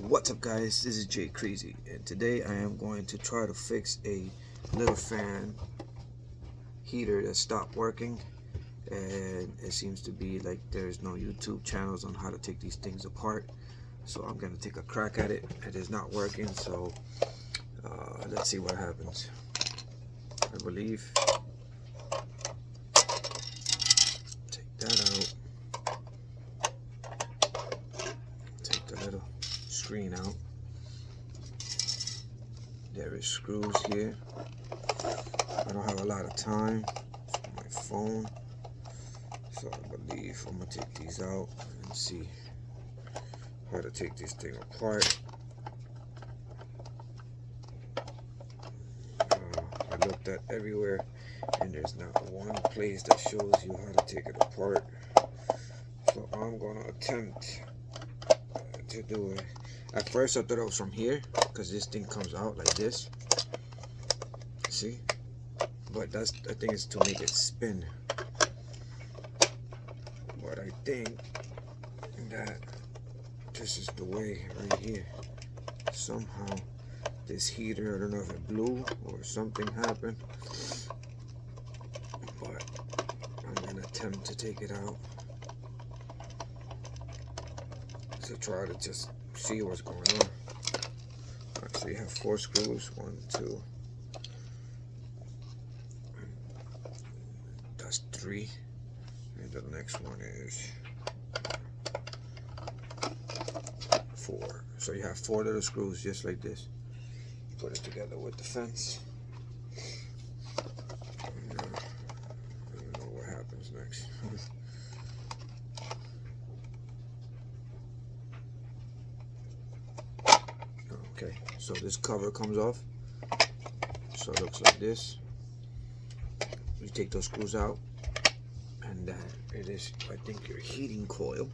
What's up, guys? This is Jay Crazy, and today I am going to try to fix a little fan heater that stopped working, and it seems to be like there's no YouTube channels on how to take these things apart. So I'm gonna take a crack at it. It is not working, so let's see what happens. I believe take that out. Take the little screen out. There is screws here. I don't have a lot of time. It's on my phone, so I believe I'm gonna take these out and see how to take this thing apart. I looked at everywhere, and there's not one place that shows you how to take it apart. So I'm gonna attempt to do it. At first I thought it was from here, because this thing comes out like this. See? But I think it's to make it spin. But I think that this is the way right here. Somehow this heater, I don't know if it blew or something happened, but I'm gonna attempt to take it out to try to just see what's going on. Alright, so you have 4 screws. 1, 2. That's 3. And the next one is 4. So you have 4 little screws just like this. Put it together with the fence. And, I don't know what happens next. Okay, so this cover comes off. So it looks like this. You take those screws out, and it is, I think, your heating coil.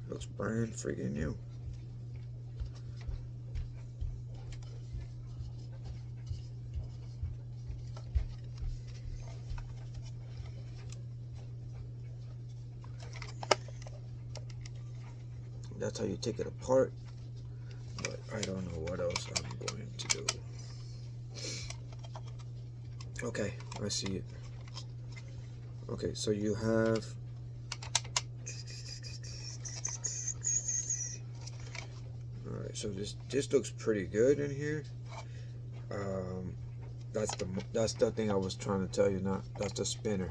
Looks brand freaking new. That's how you take it apart. But I don't know what else I'm going to do. Okay, I see it. Okay, so you have alright, so this looks pretty good in here. That's the thing I was trying to tell you. Not that's the spinner.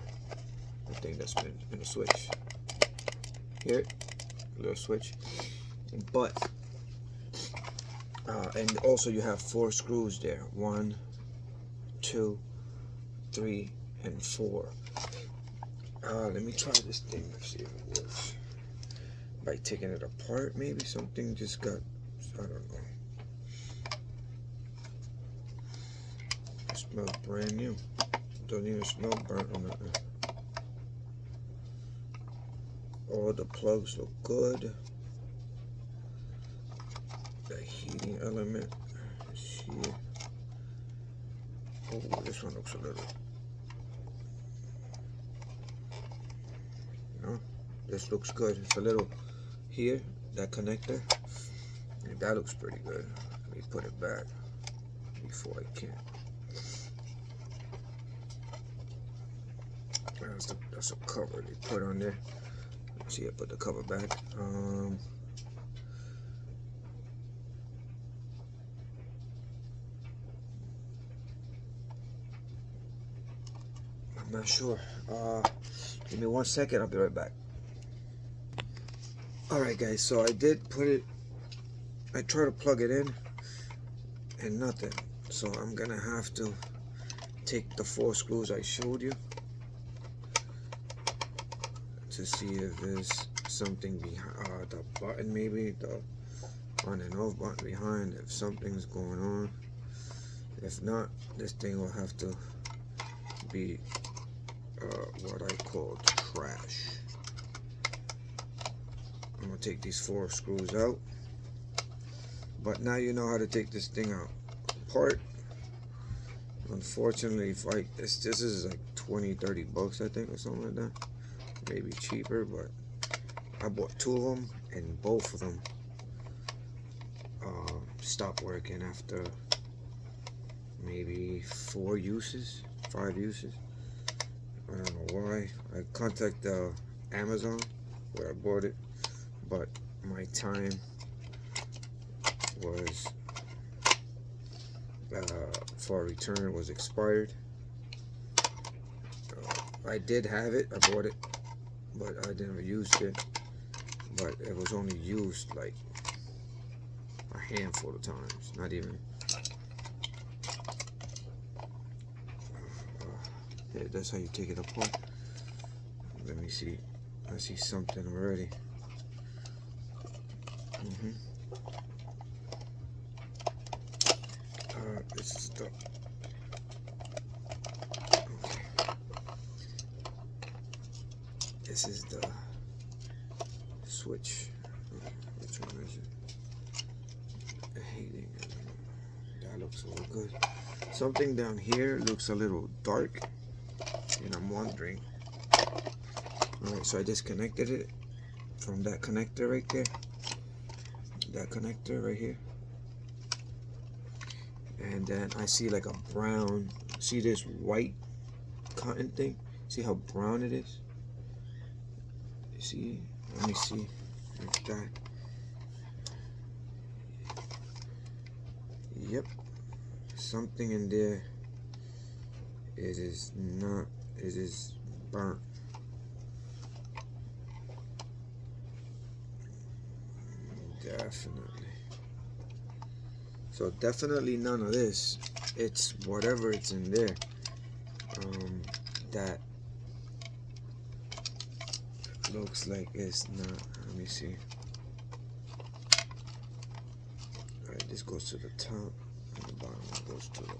The thing that spins in the switch. Here, little switch. But and also you have 4 screws there. 1, 2, 3, and 4. Let me try this thing. Let's see if it works. By taking it apart, maybe something just got, I don't know. It smells brand new. Don't even smell burnt or nothing. All the plugs look good. The heating element is here. Oh, this one looks a little. No, this looks good. It's a little here, that connector. And that looks pretty good. Let me put it back before I can. That's a cover they put on there. Let's see, I put the cover back. I'm not sure. Give me 1 second, I'll be right back. Alright guys, so I did put it, I tried to plug it in and nothing. So I'm gonna have to take the 4 screws I showed you to see if there's something behind the button, maybe the on and off button behind, if something's going on. If not, this thing will have to be what I call trash. I'm gonna take these 4 screws out, but now you know how to take this thing out apart. Unfortunately, this is like 20-30 bucks, I think, or something like that. Maybe cheaper, but I bought 2 of them, and both of them stopped working after maybe 4 uses, 5 uses. I don't know why. I contacted Amazon where I bought it, but my time was for return was expired. I did have it, I bought it, but I never used it. But it was only used like a handful of times, not even. Yeah, that's how you take it apart. Let me see. I see something already. This is the. Okay. This is the switch. Which one is it? I hate it. That looks all good. Something down here looks a little dark, and I'm wondering. Alright, so I disconnected it from that connector right there. That connector right here. And then I see like a brown, see this white cotton thing? See how brown it is? See? Let me see. Like that. Yep. Something in there. It is not, it is burnt. Definitely. So definitely none of this. It's whatever it's in there. That looks like it's not. Let me see. Alright, this goes to the top, and the bottom goes to the bottom.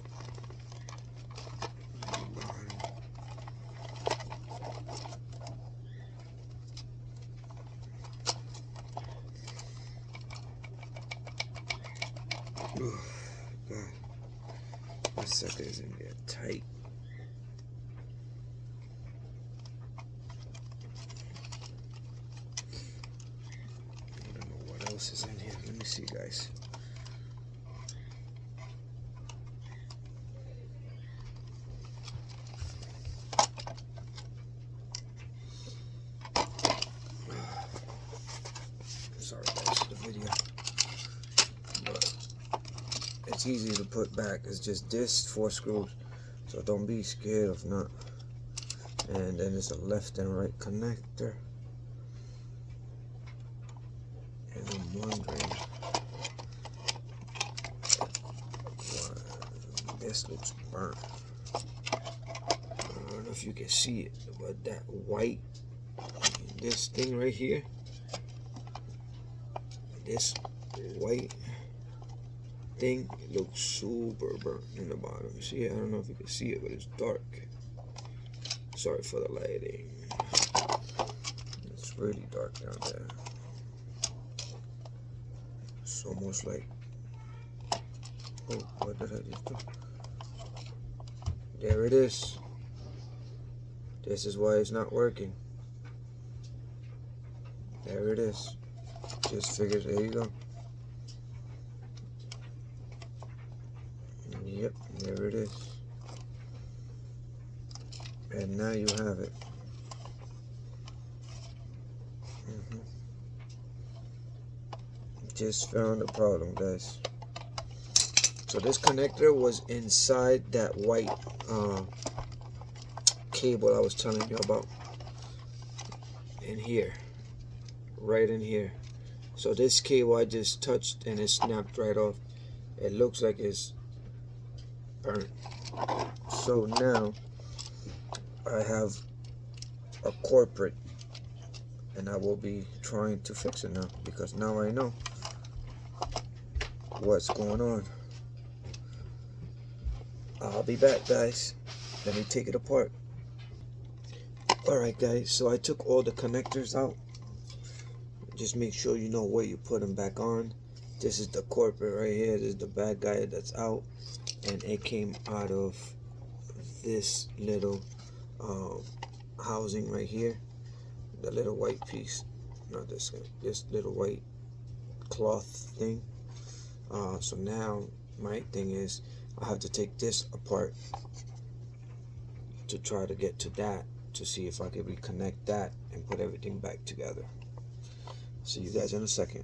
Oh, God. That sucker is in there tight. I don't know what else is in here. Let me see, guys. Sorry, guys, for the video. But it's easy to put back. It's just this 4 screws, so don't be scared of not. And then there's a left and right connector, and I'm wondering why this looks burnt. I don't know if you can see it, but that white, this thing right here, this white thing, it looks super burnt in the bottom. You see it? I don't know if you can see it, but it's dark. Sorry for the lighting. It's really dark down there. It's almost like, oh, what did I just do? There it is. This is why it's not working. There it is. Just figured, there you go. Yep, there it is. And now you have it. Just found a problem, guys. So this connector was inside that white cable I was telling you about. In here. Right in here. So this cable I just touched and it snapped right off. It looks like it's burnt. So now I have a culprit, and I will be trying to fix it now, because now I know what's going on. I'll be back, guys. Let me take it apart. Alright, guys, so I took all the connectors out. Just make sure you know where you put them back on. This is the culprit right here. This is the bad guy that's out, and it came out of this little housing right here, the little white piece, not this guy, this little white cloth thing. So now my thing is I have to take this apart to try to get to that, to see if I can reconnect that and put everything back together. See you guys in a second.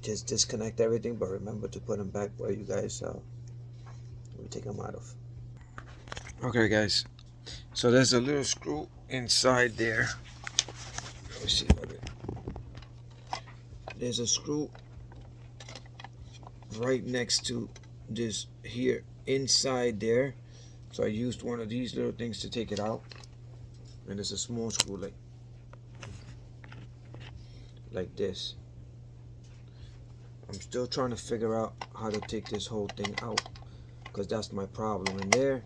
Just disconnect everything, but remember to put them back where you guys we take them out of. Okay guys, so there's a little screw inside there. Let me see if I can. There's a screw right next to this here inside there. So I used one of these little things to take it out, and it's a small screw like this. I'm still trying to figure out how to take this whole thing out, because that's my problem. And there,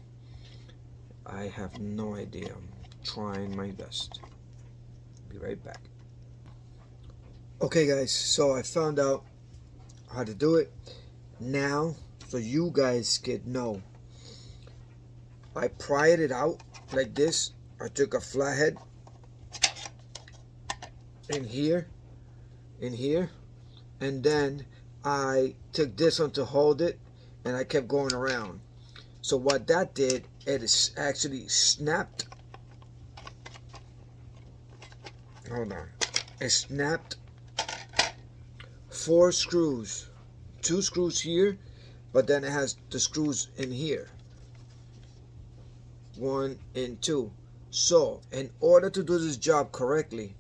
I have no idea. I'm trying my best. Be right back. Okay guys, so I found out how to do it. Now, so you guys could know, I pried it out like this. I took a flathead in here, and then I took this one to hold it, and I kept going around. So what that did, it is actually snapped. Hold on. It snapped 4 screws. 2 screws here, but then it has the screws in here. 1 and 2. So, in order to do this job correctly,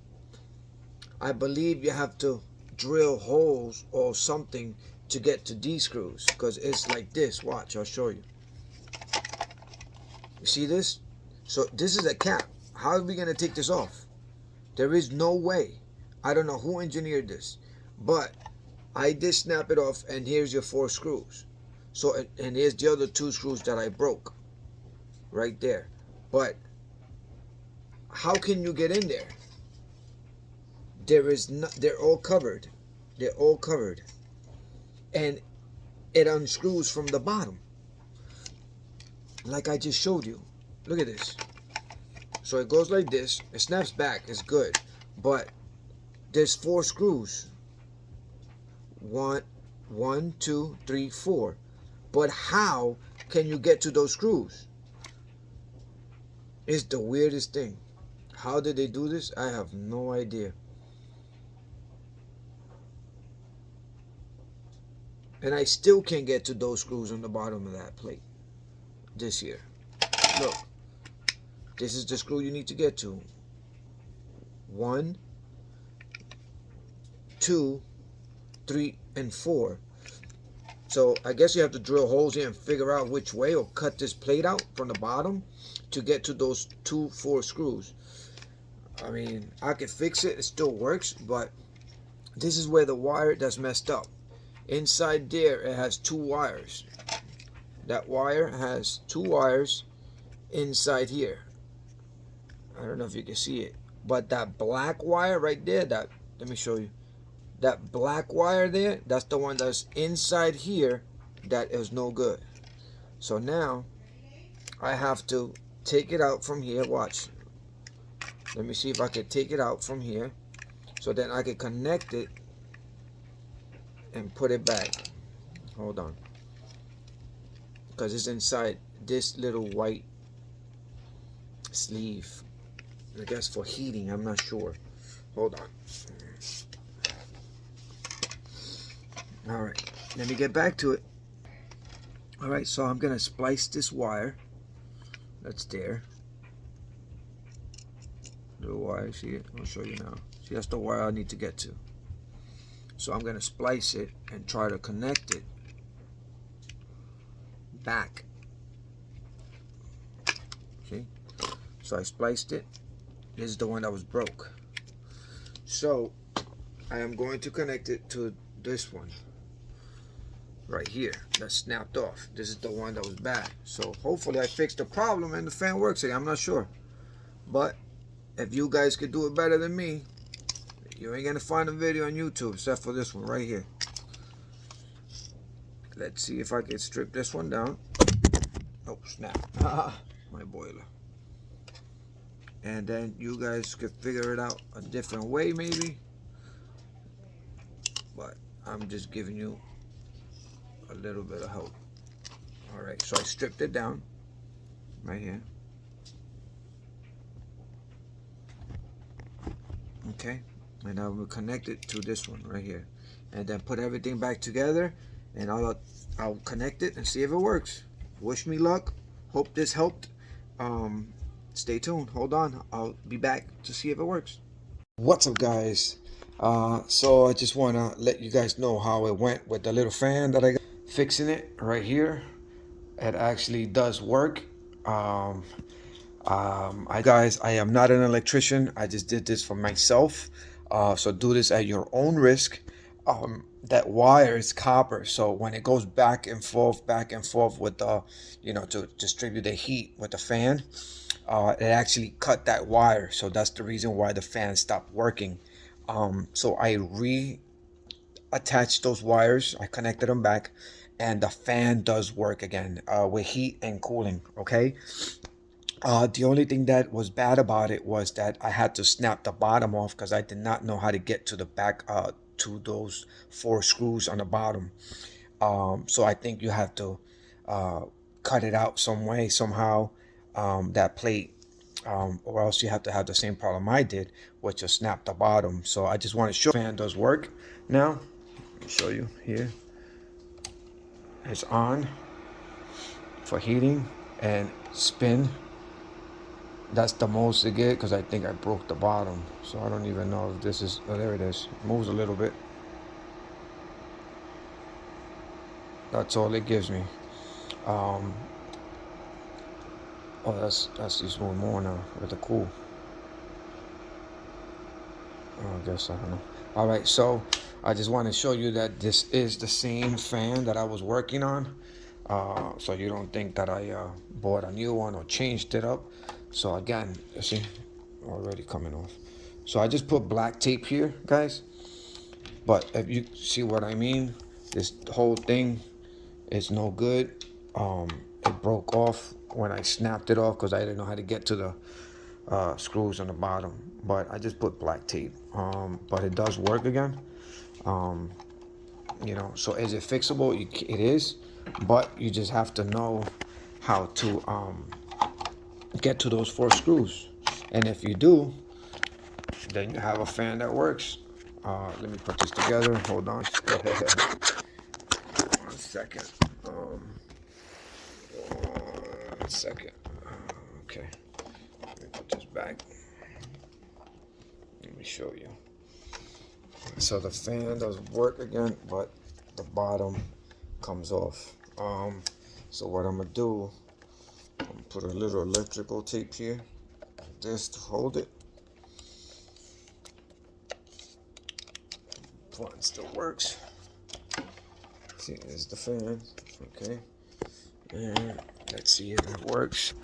I believe you have to drill holes or something to get to these screws, because it's like this. Watch, I'll show you. You see this? So this is a cap. How are we going to take this off? There is no way. I don't know who engineered this, but I did snap it off, and here's your 4 screws. So, and here's the other 2 screws that I broke right there. But how can you get in there? There is not, they're all covered. They're all covered. And it unscrews from the bottom, like I just showed you. Look at this. So it goes like this. It snaps back. It's good. But there's 4 screws. 1, 2, 3, 4. But how can you get to those screws? It's the weirdest thing. How did they do this? I have no idea. And I still can't get to those screws on the bottom of that plate. This here. Look. This is the screw you need to get to. 1, 2, 3, and 4. So I guess you have to drill holes here and figure out which way, or cut this plate out from the bottom to get to those 4 screws. I mean, I could fix it. It still works, but this is where the wire that's messed up. Inside there, it has 2 wires. That wire has 2 wires inside here. I don't know if you can see it, but that black wire right there, let me show you. That black wire there, that's the one that's inside here that is no good. So now I have to take it out from here. Watch. Let me see if I can take it out from here, so then I can connect it and put it back. Hold on. Because it's inside this little white sleeve. I guess for heating, I'm not sure. Hold on. Alright, let me get back to it. Alright, so I'm going to splice this wire that's there. Little wire, see it? I'll show you now. See, that's the wire I need to get to. So I'm going to splice it and try to connect it back. See? So I spliced it. This is the one that was broke. So I am going to connect it to this one right here that snapped off. This is the one that was bad. So hopefully I fixed the problem and the fan works again. I'm not sure, but if you guys could do it better than me, you ain't gonna find a video on YouTube except for this one right here. Let's see if I can strip this one down. Oh snap. My boiler. And then you guys could figure it out a different way maybe, but I'm just giving you a little bit of help. All right, so I stripped it down right here. Okay, and I will connect it to this one right here, and then put everything back together, and I'll connect it and see if it works. Wish me luck. Hope this helped. Stay tuned. Hold on. I'll be back to see if it works. What's up, guys? So I just want to let you guys know how it went with the little fan that I got. Fixing it right here. It actually does work. I am not an electrician. I just did this for myself. So do this at your own risk. That wire is copper, so when it goes back and forth with the, to distribute the heat with the fan, it actually cut that wire. So that's the reason why the fan stopped working. So I reattached those wires. I connected them back, and the fan does work again with heat and cooling. Okay. The only thing that was bad about it was that I had to snap the bottom off because I did not know how to get to the back, to those 4 screws on the bottom. So I think you have to cut it out some way, somehow, that plate, or else you have to have the same problem I did, which is snap the bottom. So I just want to show the fan does work. Now, let me show you here. It's on for heating and spin. That's the most to get because I think I broke the bottom. So I don't even know if this is, oh, there it is. It moves a little bit. That's all it gives me. Oh, that's just one more now with the cool. Oh, I guess, I don't know. All right, so I just want to show you that this is the same fan that I was working on. So you don't think that I bought a new one or changed it up. So again, you see, already coming off. So I just put black tape here, guys. But if you see what I mean, this whole thing is no good. It broke off when I snapped it off because I didn't know how to get to the screws on the bottom. But I just put black tape. But it does work again. So is it fixable? It is, but you just have to know how to get to those 4 screws. And if you do, then you have a fan that works. Let me put this together. Hold on. 1 second. 1 second. Okay. Let me put this back. Let me show you. So the fan does work again, but the bottom comes off. So what I'm gonna do, I'm gonna put a little electrical tape here, just to hold it. One still works. See, there's the fan. Okay, and let's see if it works.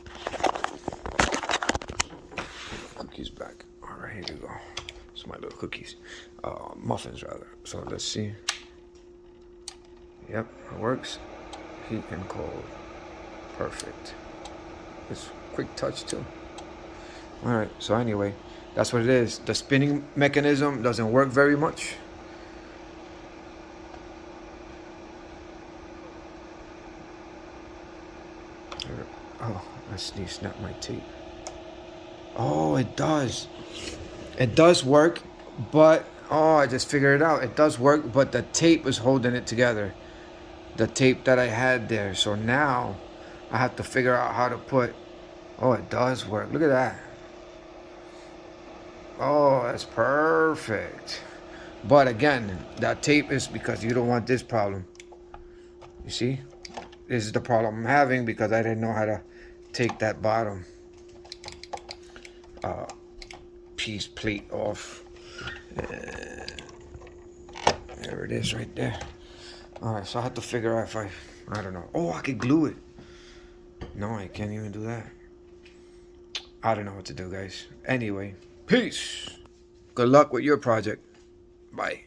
Cookies back. All right, here we go. It's my little cookies, muffins rather. So let's see. Yep, it works. Heat and cold. Perfect. It's quick touch too. All right. So anyway, that's what it is. The spinning mechanism doesn't work very much. Oh, let's see. Snap my tape. Oh, it does. It does work, but I just figured it out. It does work, but the tape is holding it together. The tape that I had there. So now I have to figure out how to put. Oh, it does work. Look at that. Oh, that's perfect. But again, that tape is because you don't want this problem. You see? This is the problem I'm having because I didn't know how to take that bottom piece plate off. And there it is right there. Alright, so I have to figure out if I don't know. Oh, I could glue it. No, I can't even do that. I don't know what to do, guys. Anyway, peace. Good luck with your project. Bye.